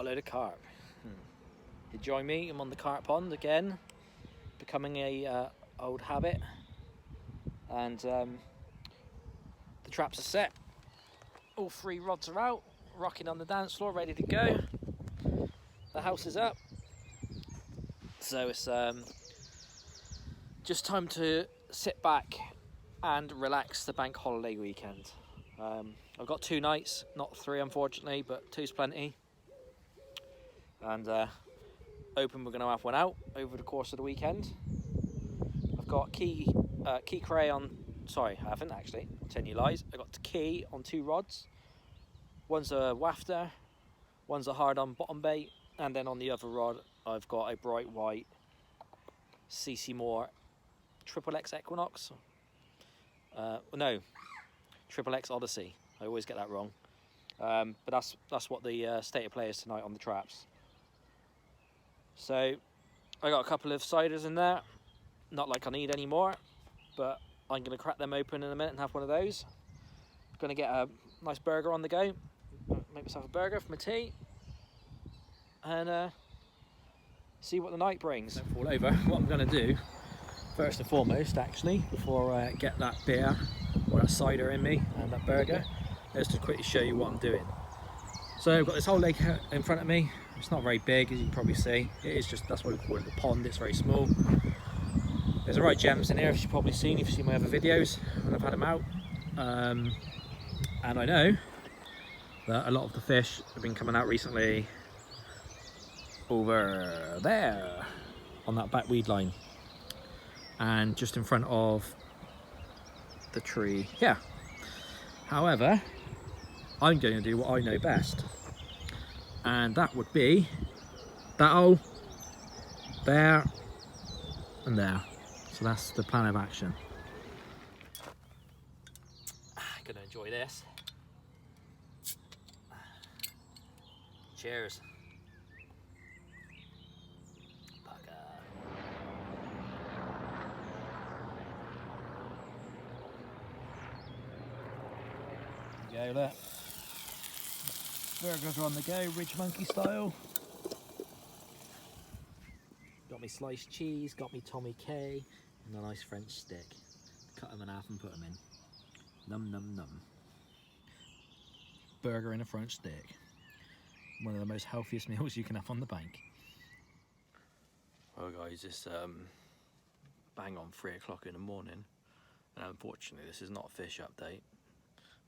a load of carp. You join me, I'm on the carp pond again, becoming a old habit, and the traps are set. All 3 rods are out, rocking on the dance floor, ready to go. The house is up, so it's just time to sit back and relax the bank holiday weekend. I've got 2 nights, not 3 unfortunately, but 2's plenty. And hoping we're going to have one out over the course of the weekend. I've got key cray on. Sorry, I haven't actually. I'm telling you lies. I got the key on 2 rods. One's a wafter, one's a hard-on bottom bait, and then on the other rod I've got a bright white CC Moore Triple X Equinox. No, Triple X Odyssey. I always get that wrong. But that's what the state of play is tonight on the traps. So I got a couple of ciders in there, not like I need any more, but I'm going to crack them open in a minute and have one of those. Going to get a nice burger on the go, make myself a burger for my tea, and see what the night brings. Don't fall over. What I'm going to do, first and foremost actually, before I get that beer or that cider in me and that burger, is to quickly show you what I'm doing. So I've got this whole lake in front of me. It's not very big, as you can probably see. It is just, that's what we call it, the pond. It's very small. There's the right gems in here, as you've probably seen if you've seen my other videos when I've had them out. And I know that a lot of the fish have been coming out recently over there on that back weed line and just in front of the tree here. However, I'm going to do what I know best, and that would be that hole, there and there. So that's the plan of action. Gonna enjoy this. Cheers. Go there. Burgers are on the go, Ridge Monkey style. Got me sliced cheese, got me Tommy K, and a nice French stick. Cut them in half and put them in. Num num num. Burger and a French stick. One of the most healthiest meals you can have on the bank. Well guys, it's bang on 3 o'clock in the morning, and unfortunately this is not a fish update,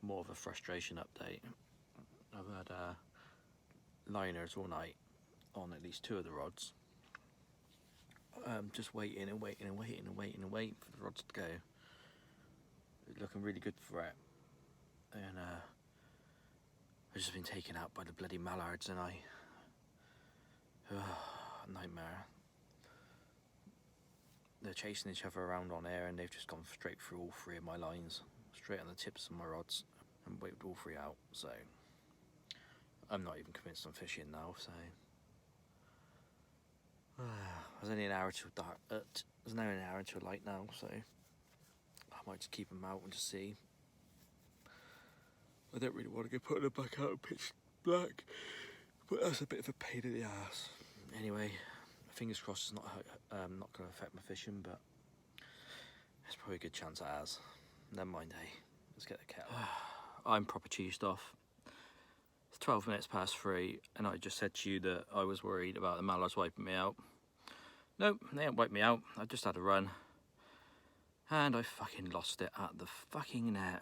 more of a frustration update. I've had liners all night on at least 2 of the rods. Just waiting and waiting and waiting and waiting and waiting for the rods to go. It's looking really good for it, and I've just been taken out by the bloody mallards, and nightmare. They're chasing each other around on air, and they've just gone straight through all 3 of my lines, straight on the tips of my rods, and wiped all 3 out. So I'm not even convinced I'm fishing now. So there's only an hour till dark. There's now an hour until light now, so I might just keep them out and just see. I don't really want to go putting them back out in pitch black, but that's a bit of a pain in the ass. Anyway, fingers crossed it's not going to affect my fishing, but there's probably a good chance it has. Never mind, hey. Let's get the kettle. I'm proper cheesed off. It's 12 minutes past 3, and I just said to you that I was worried about the mallards wiping me out. Nope, they ain't wiped me out. I just had a run, and I fucking lost it at the fucking net.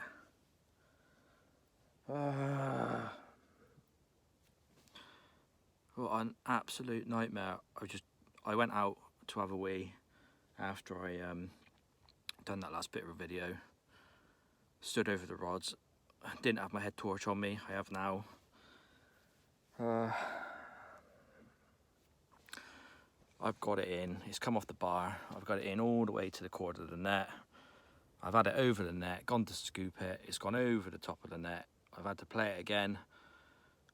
What an absolute nightmare. I went out to have a wee after I done that last bit of a video. Stood over the rods, didn't have my head torch on me. I have now. I've got it in, it's come off the bar, I've got it in all the way to the corner of the net. I've had it over the net, gone to scoop it, it's gone over the top of the net. I've had to play it again.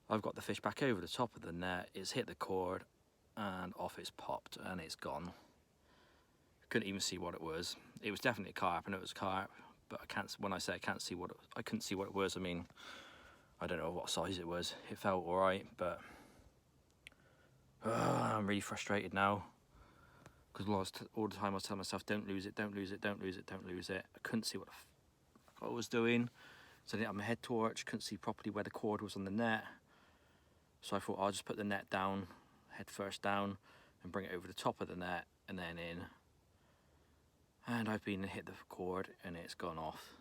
I've got the fish back over the top of the net, it's hit the cord, and off it's popped, and it's gone. Couldn't even see what it was. It was definitely a carp, and it was a carp, but I can't. When I say I can't see what I couldn't see what it was. I mean, I don't know what size it was. It felt all right, but I'm really frustrated now because all the time I was telling myself, don't lose it, don't lose it, don't lose it, don't lose it. I couldn't see what the fuck I was doing, so I didn't have my head torch, couldn't see properly where the cord was on the net. So I thought I'll just put the net down, head first down, and bring it over the top of the net and then in. And I've been hit the cord and it's gone off.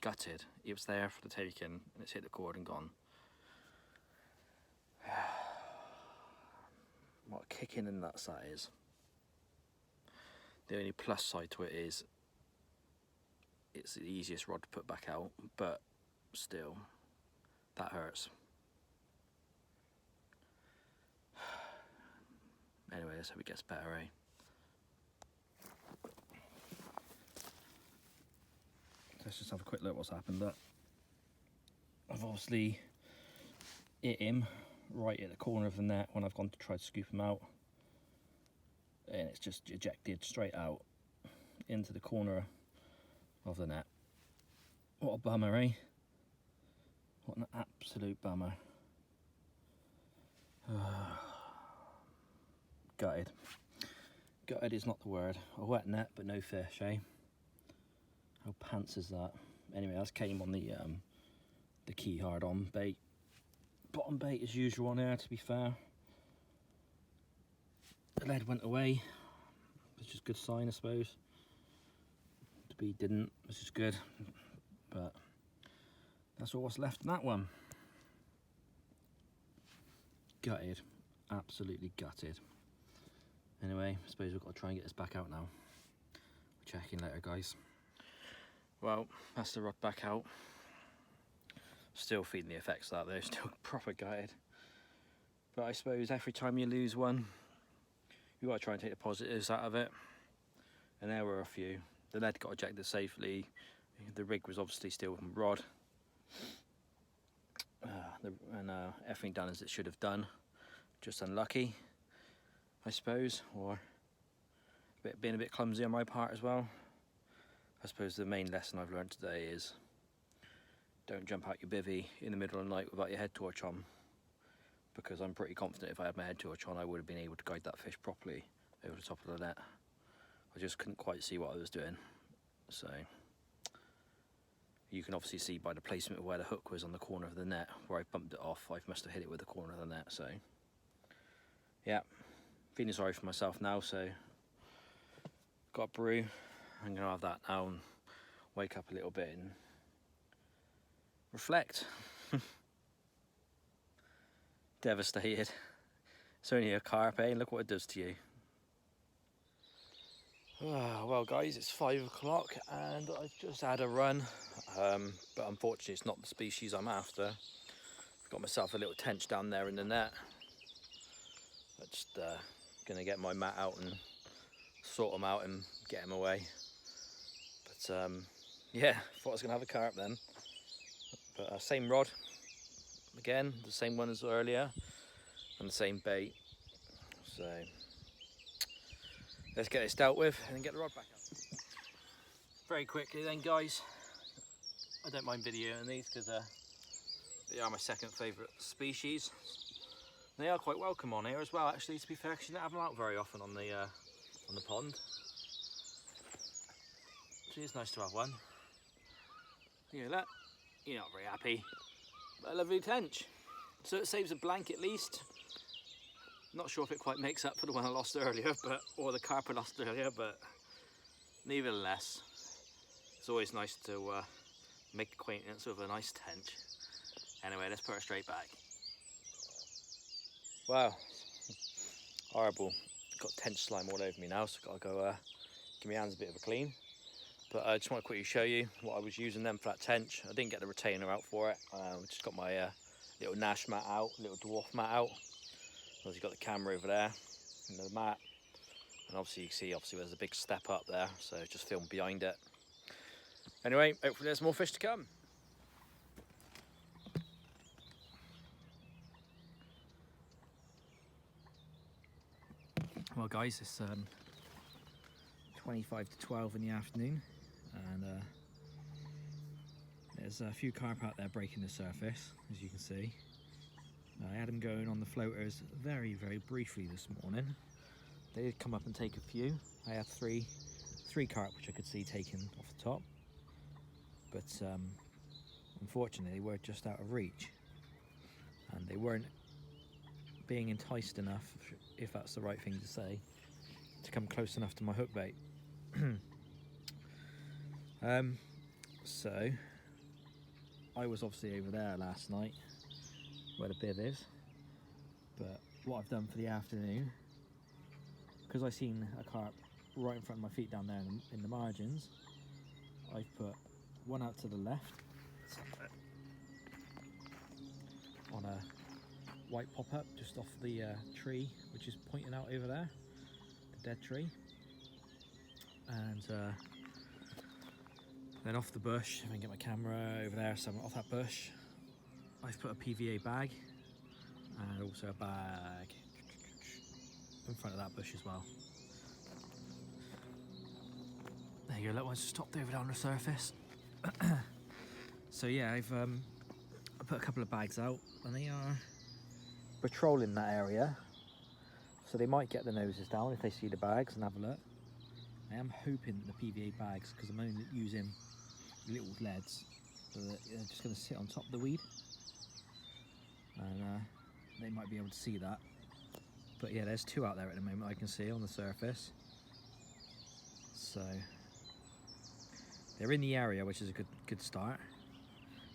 Gutted. It was there for the taking and it's hit the cord and gone. What a kicking in the nuts that is. The only plus side to it is it's the easiest rod to put back out, but still, that hurts. Anyway, let's hope it gets better, eh? Let's just have a quick look what's happened. I've obviously hit him right at the corner of the net when I've gone to try to scoop him out, and it's just ejected straight out into the corner of the net. What a bummer, eh? What an absolute bummer. Gutted. Gutted is not the word. A wet net but no fish, eh? How pants is that? Anyway, that's came on the key hard on bait. Bottom bait as usual on there, to be fair. The lead went away, which is a good sign, I suppose. The bead didn't, which is good. But that's all what's left in that one. Gutted. Absolutely gutted. Anyway, I suppose we've got to try and get this back out now. We'll check in later, guys. Well, that's the rod back out. Still feeling the effects of that though, still proper gutted. But I suppose every time you lose one, you've got to try and take the positives out of it. And there were a few. The lead got ejected safely. The rig was obviously still from rod. And everything done as it should have done. Just unlucky, I suppose, or being a bit clumsy on my part as well. I suppose the main lesson I've learned today is don't jump out your bivvy in the middle of the night without your head torch on, because I'm pretty confident if I had my head torch on I would have been able to guide that fish properly over the top of the net. I just couldn't quite see what I was doing. So you can obviously see by the placement of where the hook was on the corner of the net, where I bumped it off, I must have hit it with the corner of the net. So yeah, feeling sorry for myself now, so got a brew. I'm gonna have that now and wake up a little bit and reflect. Devastated. It's only a carp, eh? Look what it does to you. Well guys, it's 5 o'clock and I've just had a run, but unfortunately it's not the species I'm after. I've got myself a little tench down there in the net. I'm just gonna get my mat out and sort them out and get them away. But yeah, thought I was gonna have a carp then. But same rod, again, the same one as earlier, and the same bait. So let's get this dealt with and then get the rod back up. Very quickly then, guys, I don't mind videoing these because they are my second favourite species. They are quite welcome on here as well, actually, to be fair, because you don't have them out very often on the pond. So it's nice to have one. You know that? You're not very happy, but a lovely tench. So it saves a blank at least. Not sure if it quite makes up for the one I lost earlier, or the carp I lost earlier, but nevertheless, it's always nice to make acquaintance with a nice tench. Anyway, let's put her straight back. Wow, horrible. Got tench slime all over me now, so I've got to go give my hands a bit of a clean. But I just want to quickly show you what I was using then for that tench. I didn't get the retainer out for it. Just got my little Nash mat out, little dwarf mat out. Obviously got the camera over there, and the mat. And obviously you can see, there's a big step up there, so just film behind it. Anyway, hopefully there's more fish to come. Well guys, it's 25 to 12 in the afternoon, and there's a few carp out there breaking the surface, as you can see. I had them going on the floaters very briefly this morning. They did come up and take a few. I had three carp which I could see taken off the top, but unfortunately they were just out of reach, and they weren't being enticed enough, if that's the right thing to say, to come close enough to my hook bait. So I was obviously over there last night where the bib is, but what I've done for the afternoon, because I seen a carp right in front of my feet down there in the margins, I've put one out to the left on a white pop-up just off the tree which is pointing out over there, the dead tree, and then off the bush, if I can get my camera over there, somewhere off that bush, I've put a PVA bag and also a bag in front of that bush as well. There you go, that one's just stopped over on the surface. So yeah, I put a couple of bags out and they are patrolling that area, so they might get their noses down if they see the bags and have a look. I am hoping that the PVA bags, because I'm only using little leads, so that they're just going to sit on top of the weed, and they might be able to see that. But yeah, there's two out there at the moment I can see on the surface, so they're in the area, which is a good start.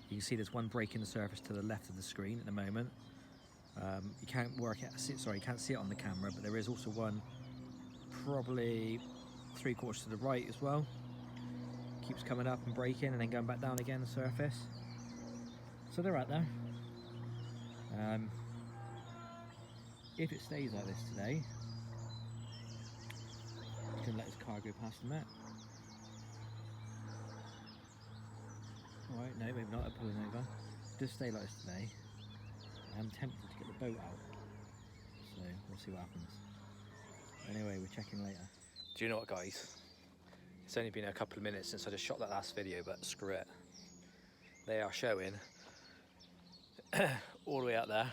You can see there's one breaking the surface to the left of the screen at the moment. You can't you can't see it on the camera, but there is also one probably 3/4 to the right as well. Keeps coming up and breaking and then going back down again the surface. So they're out there. If it stays like this today, you can let his car go past the net. Alright, no, maybe not. I'm pulling over. If it does stay like this today, I am tempted to get the boat out. So we'll see what happens. Anyway, we're checking later. Do you know what, guys? It's only been a couple of minutes since I just shot that last video, but screw it. They are showing all the way out there,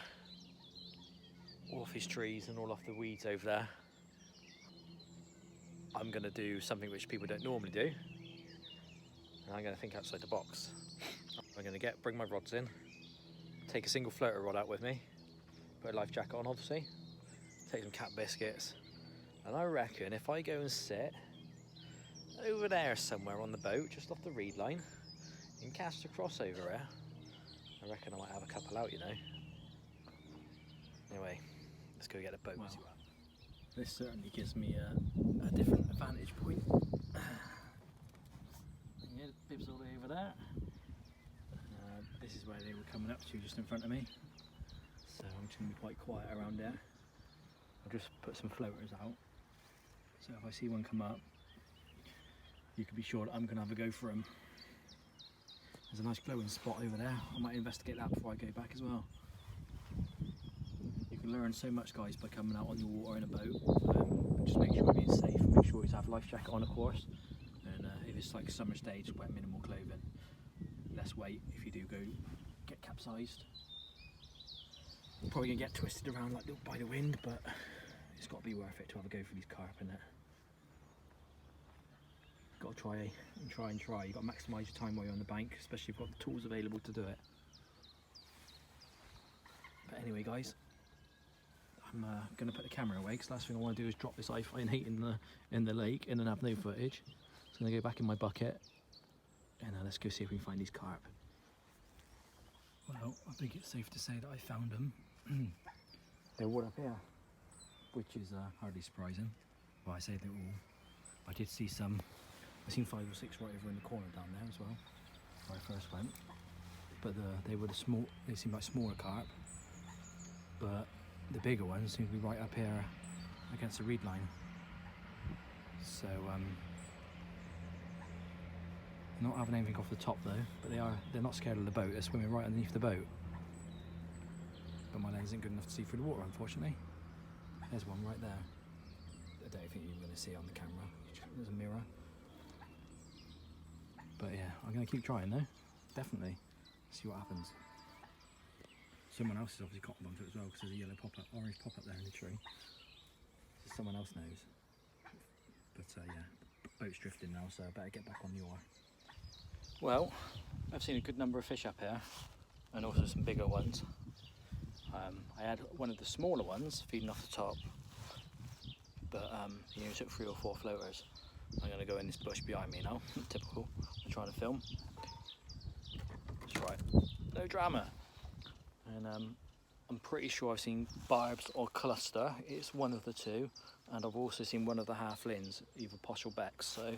all off his trees and all off the weeds over there. I'm going to do something which people don't normally do, and I'm going to think outside the box. I'm going to bring my rods in, take a single floater rod out with me, put a life jacket on obviously, take some cat biscuits, and I reckon if I go and sit over there somewhere on the boat, just off the reed line, and cast across over here, I reckon I might have a couple out, you know. Anyway, let's go get a boat. Well, this certainly gives me a different vantage point. Yeah, the bib's all the way over there. This is where they were coming up to, just in front of me. So I'm just going to be quite quiet around there. I'll just put some floaters out. So if I see one come up, you can be sure that I'm going to have a go for him. There's a nice glowing spot over there. I might investigate that before I go back as well. You can learn so much, guys, by coming out on your water in a boat. Just make sure you're being safe. Make sure you have a life jacket on, of course. And if it's like summer stage, wear minimal clothing. Less weight if you do go get capsized. You're probably going to get twisted around like by the wind, but it's got to be worth it to have a go for these carp, innit? Got to try and try. You've got to maximise your time while you're on the bank, especially if you've got the tools available to do it. But anyway, guys, I'm going to put the camera away, because last thing I want to do is drop this iFind 8 in the lake and then have no footage. So I'm going to go back in my bucket and let's go see if we can find these carp. Well, I think it's safe to say that I found them. They're all up here, which is hardly surprising. Well, I say they're all. I did see some. I seen 5 or 6 right over in the corner down there as well, where I first went. But they were the small. They seemed like smaller carp. But the bigger ones seem to be right up here against the reed line. So not having anything off the top though. But they're not scared of the boat. They're swimming right underneath the boat. But my lens isn't good enough to see through the water, unfortunately. There's one right there. I don't think you're going to see it on the camera. There's a mirror. But yeah, I'm going to keep trying though. Definitely. See what happens. Someone else has obviously cotton bumped it as well because there's a yellow pop-up, orange pop-up there in the tree. So someone else knows. But yeah, boat's drifting now, so I better get back on the oar. Well, I've seen a good number of fish up here, and also some bigger ones. I had one of the smaller ones feeding off the top, but he only took 3 or 4 floaters. I'm going to go in this bush behind me now, typical, I'm trying to film. That's right, no drama. And I'm pretty sure I've seen barbs or cluster, it's one of the two, and I've also seen one of the half-lins, either posh or becks, so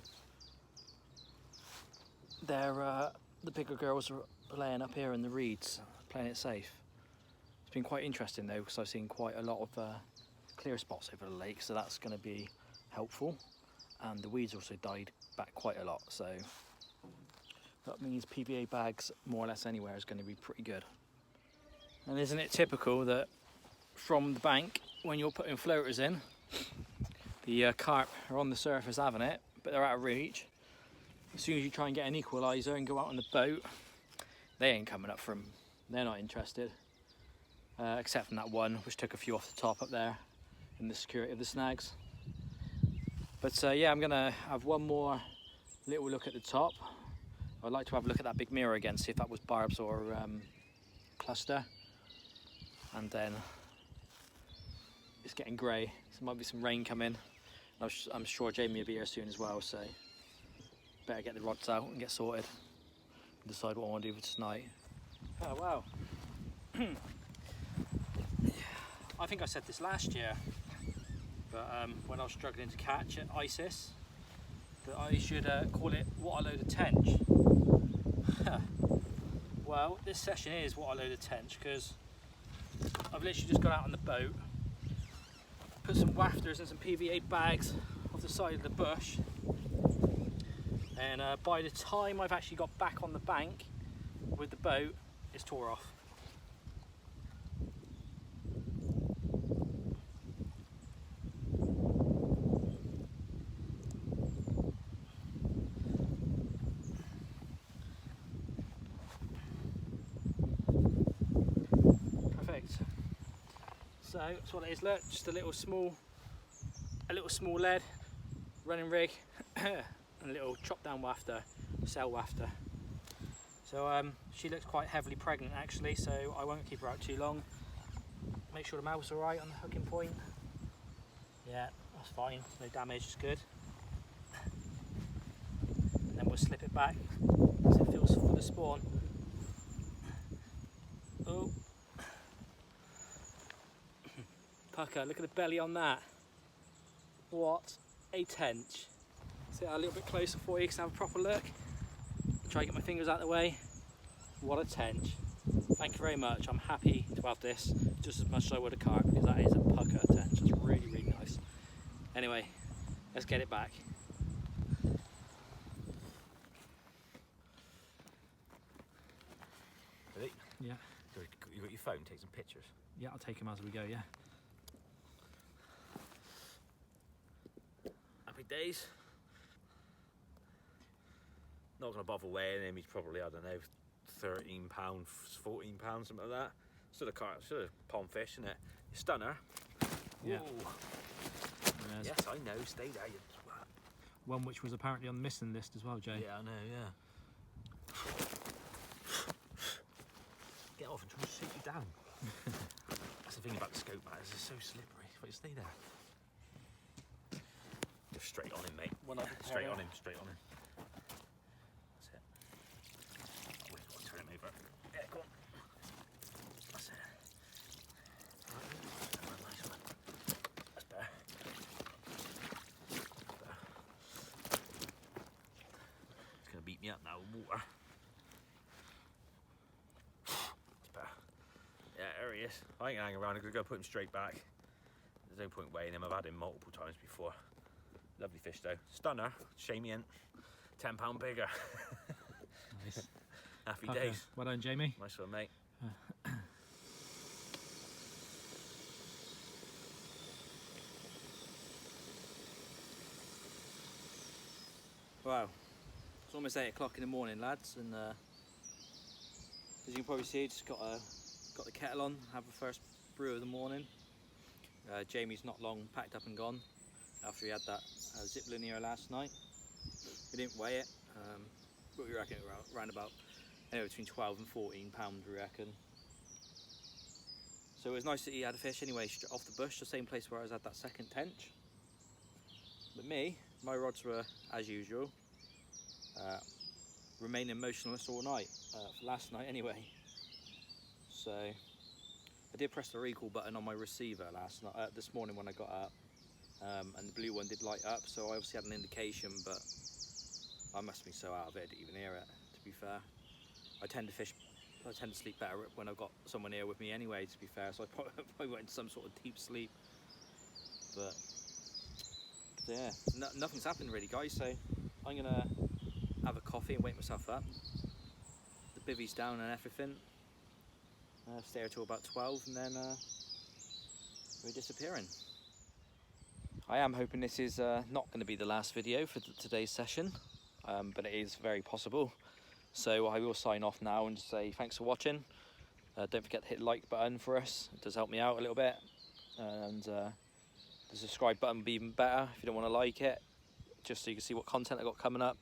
they're the bigger girls are playing up here in the reeds, playing it safe. It's been quite interesting though, because I've seen quite a lot of clear spots over the lake, so that's going to be helpful. And the weeds also died back quite a lot, so that means PVA bags more or less anywhere is going to be pretty good. And isn't it typical that from the bank, when you're putting floaters in, the carp are on the surface having it, but they're out of reach. As soon as you try and get an equaliser and go out on the boat, they ain't coming up from, they're not interested. Except from that one, which took a few off the top up there in the security of the snags. But yeah, I'm gonna have one more little look at the top. I'd like to have a look at that big mirror again, see if that was barbs or cluster. And then it's getting grey, so there might be some rain coming. I'm sure Jamie will be here soon as well, so better get the rods out and get sorted and decide what I want to do for tonight. Oh wow. I think I said this last year, but when I was struggling to catch at ISIS, that I should call it What a Load of Tench. Well, this session is What a Load of Tench, because I've literally just got out on the boat, put some wafters and some PVA bags off the side of the bush, and by the time I've actually got back on the bank with the boat, it's tore off. So that's what it is. Look, just a little small lead running rig and a little chop down wafter, sail wafter. So she looks quite heavily pregnant actually, so I won't keep her out too long. Make sure the mouth's all right on the hooking point. Yeah, that's fine. No damage, it's good. And then we'll slip it back as it feels for the spawn. Oh. Pucker, look at the belly on that. What a tench. Sit a little bit closer for you, can have a proper look. Try to get my fingers out of the way. What a tench. Thank you very much. I'm happy to have this just as much as I would a carp, because that is a pucker tench. That's really, really nice. Anyway, let's get it back. Ready? Yeah. You got your phone, take some pictures. Yeah, I'll take them as we go, yeah. Happy days. Not going to bother weighing him, he's probably, I don't know, £13, £14, something like that. Still a carp, still a pond fish, isn't it? Stunner. Yeah. Yes, I know, stay there, you twat. One which was apparently on the missing list as well, Jay. Yeah, I know, yeah. Get off and try and shoot you down. That's the thing about the scope, man, it's just so slippery, but you stay there. Go straight on him, mate. Straight on him, straight on him. That's it. Oh, wait, I'll turn him over. Yeah, go on. That's it. Right, nice one. That's better. It's going to beat me up now with water. That's better. Yeah, there he is. I ain't gonna hang around, I'm gonna go put him straight back. There's no point weighing him, I've had him multiple times before. Lovely fish though. Stunner, shame he ain't £10 bigger. Nice. Happy Okay. days. Well done, Jamie. Nice one, mate. Wow, it's almost 8 o'clock in the morning, lads, and as you can probably see, just got a got the kettle on, have the first brew of the morning. Jamie's not long packed up and gone after he had that zip linear last night. We didn't weigh it, but we reckon it was around about anywhere between 12 and 14 pounds, we reckon. So it was nice that he had a fish anyway, off the bush, the same place where I was at that second tench. But me, my rods were, as usual, remaining motionless all night, for last night anyway. So I did press the recall button on my receiver last night, this morning when I got up, and the blue one did light up, so I obviously had an indication, but I must be so out of it I didn't even hear it, to be fair. I tend to sleep better when I've got someone here with me anyway, to be fair, so I probably went into some sort of deep sleep. But yeah, nothing's happened really, guys, so I'm gonna have a coffee and wake myself up. The bivvy's down and everything. Stay here till about 12 and then we're disappearing. I am hoping this is not going to be the last video for today's session, but it is very possible. So I will sign off now and say thanks for watching. Don't forget to hit the like button for us, it does help me out a little bit. And the subscribe button would be even better if you don't want to like it, just so you can see what content I got coming up.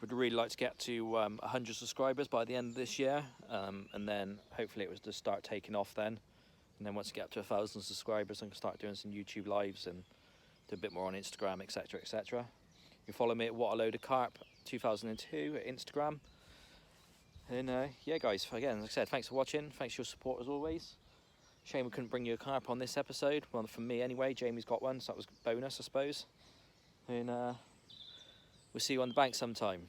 Would really like to get to 100 subscribers by the end of this year, and then hopefully it was to start taking off then. And then once I get up to 1,000 subscribers, I can start doing some YouTube lives and do a bit more on Instagram, etc, etc. You can follow me at What a Load of Carp 2002 at Instagram. And yeah guys, again, as I said, thanks for watching, thanks for your support as always. Shame we couldn't bring you a carp on this episode, well from me anyway, Jamie's got one, so that was a bonus I suppose. And we'll see you on the bank sometime.